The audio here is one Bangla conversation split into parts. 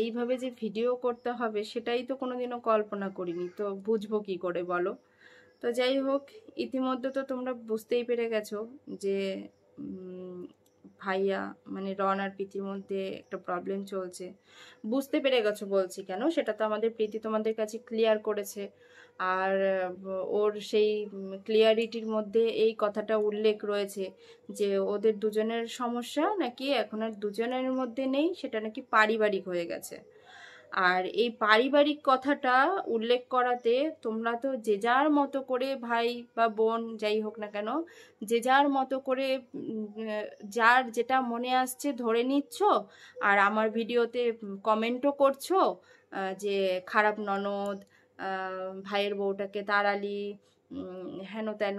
এইভাবে যে ভিডিও করতে হবে সেটাই তো কোনোদিনও কল্পনা করিনি, তো বুঝবো কি করে বলো। তো যাই হোক, ইতিমধ্যে তো তোমরা বুঝতেই পেরে গেছো যে ভাইয়া মানে রন আর প্রীতির মধ্যে একটা প্রবলেম চলছে। বুঝতে পেরে গেছো বলছি কেন, সেটা তো আমাদের প্রীতি তোমাদের কাছে ক্লিয়ার করেছে। আর ওর সেই ক্লিয়ারিটির মধ্যে এই কথাটা উল্লেখ রয়েছে যে ওদের দুজনের সমস্যা নাকি এখন আর দুজনের মধ্যে নেই, সেটা নাকি পারিবারিক হয়ে গেছে। আর এই পারিবারিক কথাটা উল্লেখ করাতে তোমরা তো যে যার মতো করে, ভাই বা বোন যাই হোক না কেন, যে যার মতো করে যার যেটা মনে আসছে ধরে নিচ্ছ। আর আমার ভিডিওতে কমেন্টও করছো যে খারাপ ননদ, ভাইয়ের বউটাকে তাড়ালি, হেন তেন,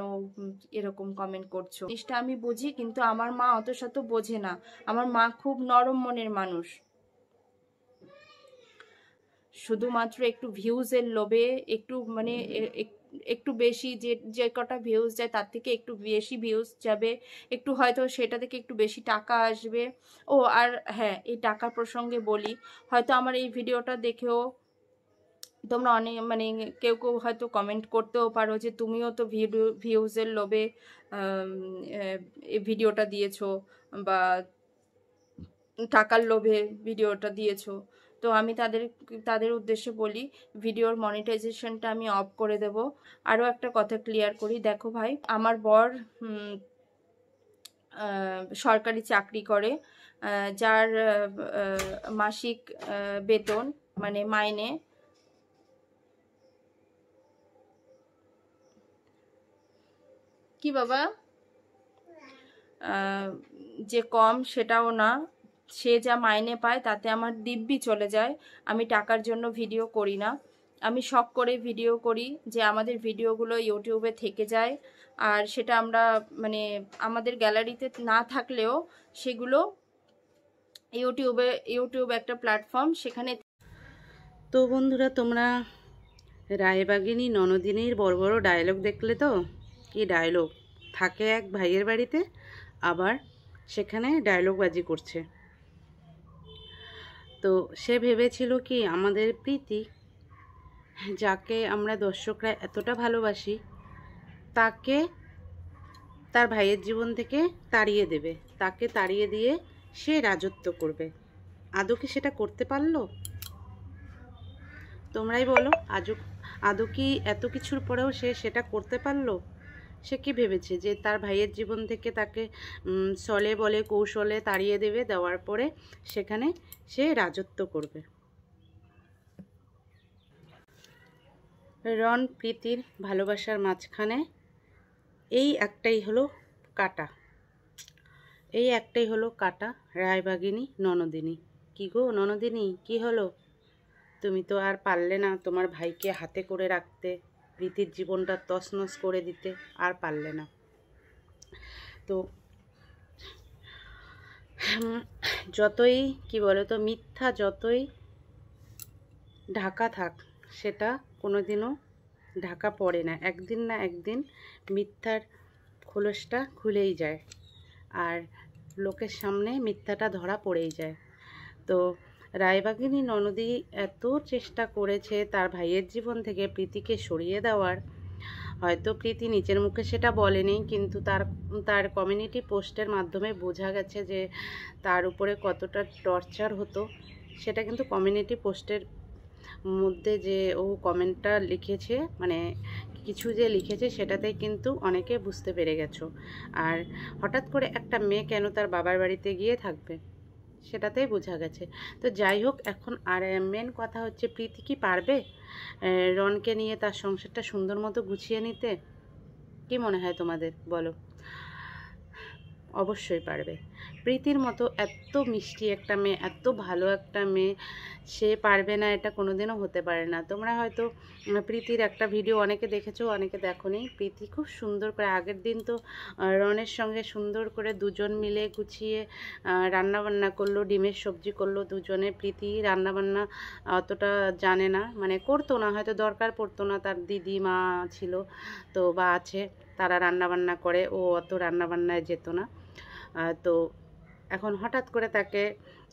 এরকম কমেন্ট করছো। জিনিসটা আমি বুঝি, কিন্তু আমার মা অত শত বোঝে না। আমার মা খুব নরম মনের মানুষ। শুধুমাত্র একটু ভিউজের লোভে, একটু মানে একটু বেশি, যে যে কটা ভিউজ যায় তার থেকে একটু বেশি ভিউজ যাবে, একটু হয়তো সেটা থেকে একটু বেশি টাকা আসবে। ও আর হ্যাঁ, এই টাকার প্রসঙ্গে বলি, হয়তো আমার এই ভিডিওটা দেখেও তোমরা অনেক মানে কেউ কেউ হয়তো কমেন্ট করতেও পারো যে তুমিও তো ভিউজের লোভে এই ভিডিওটা দিয়েছো, বা টাকার লোভে ভিডিওটা দিয়েছো। তো আমি তাদের উদ্দেশ্যে বলি, ভিডিওর মনিটাইজেশনটা আমি অফ করে দেব। আরও একটা কথা ক্লিয়ার করি, দেখো ভাই, আমার বর সরকারি চাকরি করে, যার মাসিক বেতন মানে মাইনে কি বাবা যে কম সেটাও না, সে যা মাইনে পায় তাতে আমার দিব্যি চলে যায়। আমি টাকার জন্য ভিডিও করি না, আমি শখ করে ভিডিও করি যে আমাদের ভিডিওগুলো ইউটিউবে থেকে যায়। আর সেটা আমরা মানে আমাদের গ্যালারিতে না থাকলেও সেগুলো ইউটিউব একটা প্ল্যাটফর্ম, সেখানে। তো বন্ধুরা, তোমরা রায়বাগিনী ননদিনীর বড় বড় ডায়লগ দেখলে তো? কি ডায়লগ! থাকে এক ভাইয়ের বাড়িতে, আবার সেখানে ডায়লগবাজি করছে। তো সে ভেবেছিল কি আমাদের প্রীতি, যাকে আমরা দর্শকরা এতটা ভালোবাসি, তাকে তার ভাইয়ের জীবন থেকে তাড়িয়ে দেবে, তাকে তাড়িয়ে দিয়ে সে রাজত্ব করবে। আদৌ কি সেটা করতে পারলো? তোমরাই বলো, আদৌ কি এত কিছুর পরেও সে সেটা করতে পারলো? সে কি ভেবেছে যে তার ভাইয়ের জীবন থেকে তাকে ছলে বলে কৌশলে তাড়িয়ে দেবে, দেওয়ার পরে সেখানে সে রাজত্ব করবে? রন প্রীতির ভালোবাসার মাঝখানে এই একটাই হলো কাটা, এই একটাই হলো কাটা। রায়বাগিনী ননদিনী। কি গো ননদিনী, কি হলো? তুমি তো আর পারলে না তোমার ভাইকে হাতে করে রাখতে, প্রীতির জীবনটা তছনছ করে দিতে, আর পারলে না। তো যতই কি বলো তো, মিথ্যা যতই ঢাকা থাক, সেটা কোনোদিনও ঢাকা পড়ে না। একদিন না একদিন মিথ্যার খোলসটা খুলেই যায়, আর লোকের সামনে মিথ্যাটা ধরা পড়েই যায়। তো রায়বাগিনী ননদী এত চেষ্টা করেছে তার ভাইয়ের জীবন থেকে প্রীতিকে সরিয়ে দেওয়ার। হয়তো প্রীতি নিজের মুখে সেটা বলেনি, কিন্তু তার কমিউনিটি পোস্টের মাধ্যমে বোঝা গেছে যে তার উপরে কতটা টর্চার হতো। সেটা কিন্তু কমিউনিটি পোস্টের মধ্যে যে ও কমেন্টটা লিখেছে, মানে কিছু যে লিখেছে, সেটাতেই কিন্তু অনেকে বুঝতে পেরে গেছো। আর হঠাৎ করে একটা মেয়ে কেন তার বাবার বাড়িতে গিয়ে থাকবে, সেটাতেই বোঝা গেছে। তো যাই হোক, এখন আর মেন কথা হচ্ছে, প্রীতি কি পারবে রনকে নিয়ে তার সংসারটা সুন্দর মতো গুছিয়ে নিতে? কি মনে হয় তোমাদের, বলো? অবশ্যই পারবে। প্রীতির মতো এত মিষ্টি একটা মেয়ে, এত ভালো একটা মেয়ে, সে পারবে না এটা কোনোদিনও হতে পারে না। তোমরা হয়তো প্রীতির একটা ভিডিও অনেকে দেখেছো, অনেকে দেখোনি। প্রীতি খুব সুন্দর করে আগের দিন তো রনের সঙ্গে সুন্দর করে দুজন মিলে গুছিয়ে রান্নাবান্না করলো, ডিমের সবজি করলো দুজনে। প্রীতি রান্নাবান্না অতটা জানে না, মানে করতো না, হয়তো দরকার পড়তো না, তার দিদি মা ছিল তো বা আছে, তারা রান্নাবান্না করে, ও অত রান্নাবান্নায় যেত না। তো এখন হঠাৎ করে তাকে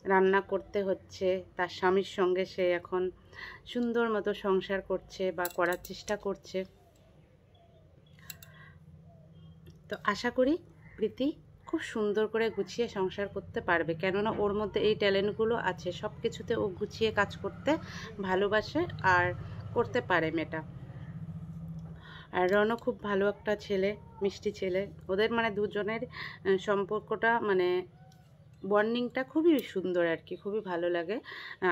রান্না করতে হচ্ছে, তার স্বামীর সঙ্গে সে এখন সুন্দর মতো সংসার করছে বা করার চেষ্টা করছে। তো আশা করি প্রীতি খুব সুন্দর করে গুছিয়ে সংসার করতে পারবে, কেননা ওর মধ্যে এই ট্যালেন্টগুলো আছে। সব কিছুতে ও গুছিয়ে কাজ করতে ভালোবাসে আর করতে পারে মেয়েটা। আর রনও খুব ভালো একটা ছেলে, মিষ্টি ছেলে। ওদের মানে দুজনের সম্পর্কটা মানে বন্ডিংটা খুবই সুন্দর আর কি, খুবই ভালো লাগে।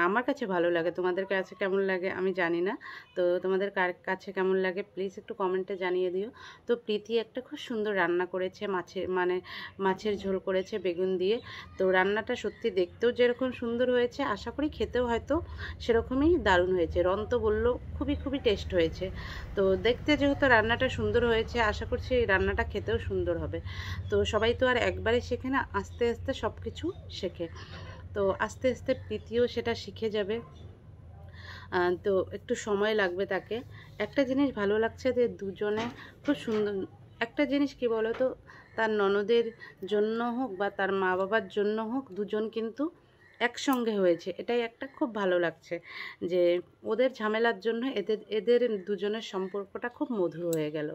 আমার কাছে ভালো লাগে, তোমাদের কাছে কেমন লাগে আমি জানি না। তো তোমাদের কার কাছে কেমন লাগে প্লিজ একটু কমেন্টে জানিয়ে দিও। তো প্রীতি একটা খুব সুন্দর রান্না করেছে, মাছের ঝোল করেছে বেগুন দিয়ে। তো রান্নাটা সত্যি দেখতেও যেরকম সুন্দর হয়েছে, আশা করি খেতেও হয়তো সেরকমই দারুণ হয়েছে। রন তো বললো খুবই খুবই টেস্ট হয়েছে। তো দেখতে যেহেতু রান্নাটা সুন্দর হয়েছে, আশা করছি এই রান্নাটা খেতেও সুন্দর হবে। তো সবাই তো আর একবারে শেখে না, আস্তে আস্তে সব কিছু শেখে। তো আস্তে আস্তে প্রীতিও সেটা শিখে যাবে। তো একটু সময় লাগবে তাকে। একটা জিনিস ভালো লাগছে যে দুজনে খুব সুন্দর। একটা জিনিস কি বলো তো, তার ননদের জন্য হোক বা তার মা বাবার জন্য হোক, দুজন কিন্তু একসঙ্গে হয়েছে। এটাই একটা খুব ভালো লাগছে যে ওদের ঝামেলার জন্য এদের দুজনের সম্পর্কটা খুব মধুর হয়ে গেল।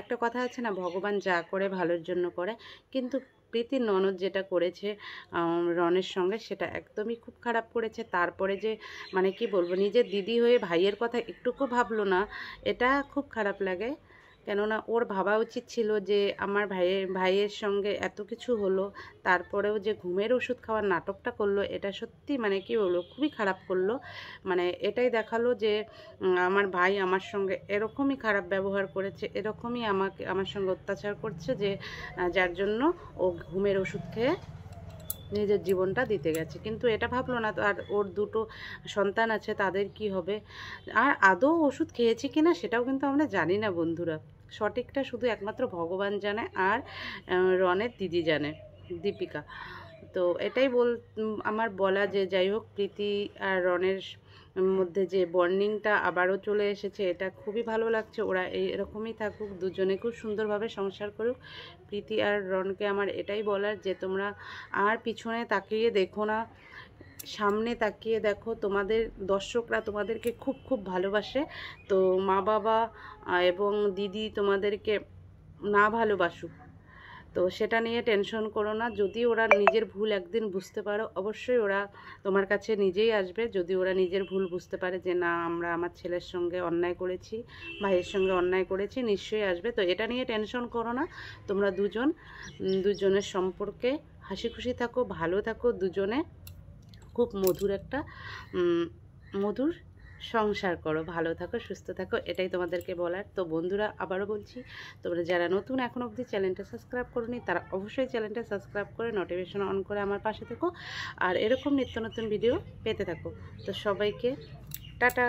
একটা কথা আছে না, ভগবান যা করে ভালোর জন্য করে। কিন্তু প্রীতির ননদ যেটা করেছে রনের সঙ্গে, সেটা একদমই খুব খারাপ করেছে। তারপরে যে মানে কি বলবো, নিজের দিদি হয়ে ভাইয়ের কথা একটুকু ভাবলো না, এটা খুব খারাপ লাগে। কেননা ওর ভাবা উচিত ছিল যে আমার ভাইয়ের সঙ্গে এত কিছু হলো, তারপরেও যে ঘুমের ওষুধ খাওয়ার নাটকটা করলো, এটা সত্যি মানে কি বলবো, খুবই খারাপ করলো। মানে এটাই দেখালো যে আমার ভাই আমার সঙ্গে এরকমই খারাপ ব্যবহার করেছে, এরকমই আমার সঙ্গে অত্যাচার করছে, যে যার জন্য ও ঘুমের ওষুধ খেয়ে নিজের জীবনটা দিতে গেছে। কিন্তু এটা ভাবলো না তো আর ওর দুটো সন্তান আছে, তাদের কি হবে। আর আদৌ ওষুধ খেয়েছে কি না সেটাও কিন্তু আমরা জানি না বন্ধুরা। সঠিকটা শুধু একমাত্র ভগবান জানে আর রনের দিদি জানে, দীপিকা। তো এটাই আমার বলা যে যাই হোক, প্রীতি আর রনের মধ্যে যে বন্ডিংটা আবারও চলে এসেছে, এটা খুবই ভালো লাগছে। ওরা এরকমই থাকুক, দুজনে খুব সুন্দরভাবে সংসার করুক। প্রীতি আর রনকে আমার এটাই বলার যে তোমরা আর পিছনে তাকিয়ে দেখো না, সামনে তাকিয়ে দেখো। তোমাদের দর্শকরা তোমাদেরকে খুব খুব ভালোবাসে। তো মা বাবা এবং দিদি তোমাদেরকে না ভালোবাসুক, তো সেটা নিয়ে টেনশন করো না। যদি ওরা নিজের ভুল একদিন বুঝতে পারো, অবশ্যই ওরা তোমার কাছে নিজেই আসবে। যদি ওরা নিজের ভুল বুঝতে পারে যে না, আমরা আমার ছেলের সঙ্গে অন্যায় করেছি, ভাইয়ের সঙ্গে অন্যায় করেছি, নিশ্চয়ই আসবে। তো এটা নিয়ে টেনশন করো না। তোমরা দুজনের সম্পর্কে হাসি খুশি থাকো, ভালো থাকো, দুজনে খুব মধুর একটা মধুর সংসার করো, ভালো থাকো, সুস্থ থাকো, এটাই তোমাদেরকে বলার। তো বন্ধুরা আবারও বলছি, তোমরা যারা নতুন এখনও অবধি চ্যানেলটা সাবস্ক্রাইব করোনি, তারা অবশ্যই চ্যানেলটা সাবস্ক্রাইব করে নোটিফিকেশন অন করে আমার পাশে থেকো, আর এরকম নিত্য নতুন ভিডিও পেতে থাকো। তো সবাইকে টাটা।